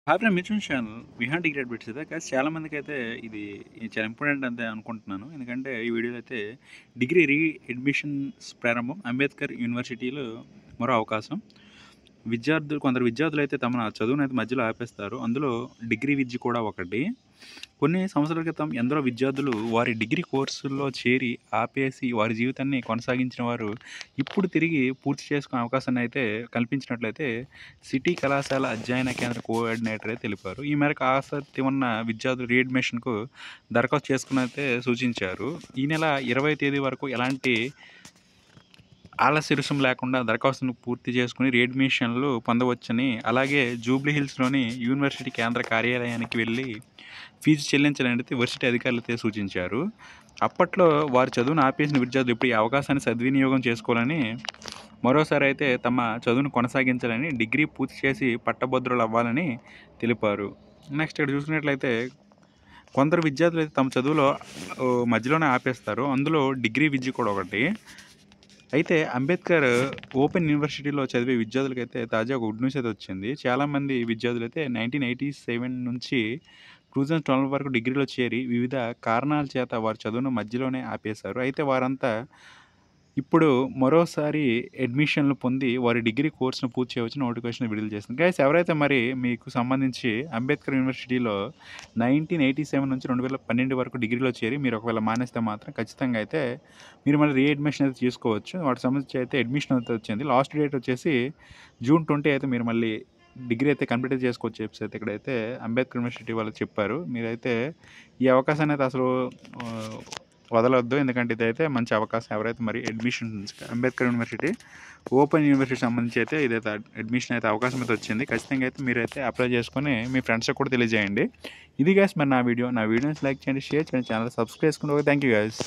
Hi friend, మీరు channel behind degree updates అయితే కానీ చాలామందికి ఇది చాలా ఇంపార్టెంట్ అంతే అనుకుంటున్నాను. ఎందుకంటే ఈ వీడియోలో అయితే డిగ్రీ అడ్మిషన్స్ ప్రారంభం, అంబేద్కర్ యూనివర్సిటీలో మరో అవకాశం. కొందరు విద్యార్థులు అయితే తమ చదువును అయితే మధ్యలో ఆపేస్తారు. అందులో డిగ్రీ విద్య కూడా ఒకటి. కొన్ని సంవత్సరాల క్రితం ఎందరో విద్యార్థులు వారి డిగ్రీ కోర్సుల్లో చేరి ఆపేసి వారి జీవితాన్ని కొనసాగించిన వారు ఇప్పుడు తిరిగి పూర్తి చేసుకునే అవకాశాన్ని అయితే కల్పించినట్లయితే సిటీ కళాశాల అధ్యయన కేంద్ర కోఆర్డినేటరే తెలిపారు. ఈ మేరకు ఆసక్తి ఉన్న విద్యార్థులు రీఅడ్మిషన్కు దరఖాస్తు చేసుకున్నైతే సూచించారు. ఈ నెల 20 తేదీ వరకు ఎలాంటి ఆలస్య రుసుము లేకుండా దరఖాస్తును పూర్తి చేసుకుని రీఅడ్మిషన్లు పొందవచ్చని, అలాగే జూబ్లీ హిల్స్లోని యూనివర్సిటీ కేంద్ర కార్యాలయానికి వెళ్ళి ఫీజు చెల్లించాలని వర్సిటీ అధికారులు అయితే సూచించారు. అప్పట్లో వారి చదువును ఆపేసిన విద్యార్థులు ఇప్పుడు ఈ అవకాశాన్ని సద్వినియోగం చేసుకోవాలని, మరోసారి అయితే తమ చదువును కొనసాగించాలని, డిగ్రీ పూర్తి చేసి పట్టభద్రులు అవ్వాలని తెలిపారు. నెక్స్ట్ ఇక్కడ చూసుకున్నట్లయితే కొందరు విద్యార్థులు అయితే తమ చదువులో మధ్యలోనే ఆపేస్తారు. అందులో డిగ్రీ విద్య కూడా ఒకటి. అయితే అంబేద్కర్ ఓపెన్ యూనివర్సిటీలో చదివే విద్యార్థులకైతే తాజాగా గుడ్ న్యూస్ అయితే వచ్చింది. చాలామంది విద్యార్థులైతే 1987 నుంచి 2012 వరకు డిగ్రీలో చేరి వివిధ కారణాల చేత వారి చదువును మధ్యలోనే ఆపేశారు. అయితే వారంతా ఇప్పుడు మరోసారి అడ్మిషన్లు పొంది వారి డిగ్రీ కోర్సును పూర్తి చేయవచ్చని నోటిఫికేషన్ విడుదల చేసింది. గైస్, ఎవరైతే మరి మీకు సంబంధించి అంబేద్కర్ యూనివర్సిటీలో 1987 నుంచి 2012 వరకు డిగ్రీలో చేరి మీరు ఒకవేళ మానేస్తే మాత్రం ఖచ్చితంగా అయితే మీరు మళ్ళీ రీఅడ్మిషన్ అయితే తీసుకోవచ్చు. వాటికి సంబంధించి అయితే అడ్మిషన్ అయితే వచ్చింది. లాస్ట్ డేట్ వచ్చేసి June 20 అయితే మీరు మళ్ళీ డిగ్రీ అయితే కంప్లీట్ చేసుకోవచ్చు చెప్పేసి అయితే ఇక్కడైతే అంబేద్కర్ యూనివర్సిటీ వాళ్ళు చెప్పారు. మీరైతే ఈ అవకాశాన్ని అయితే అసలు వదలొద్దు. ఎందుకంటే ఇదైతే మంచి అవకాశం. ఎవరైతే మరి admissions Ambedkar university open university సంబంధించి అయితే ఇదైతే అడ్మిషన్ అయితే అవకాశం అయితే వచ్చింది. ఖచ్చితంగా అయితే మీరైతే అప్లై చేసుకొని మీ ఫ్రెండ్స్కి కూడా తెలియజేయండి. ఇది గైస్ మరి నా వీడియోని లైక్ చేయండి, షేర్ చేయండి, ఛానల్ సబ్స్క్రైబ్ చేసుకుని. Thank you guys.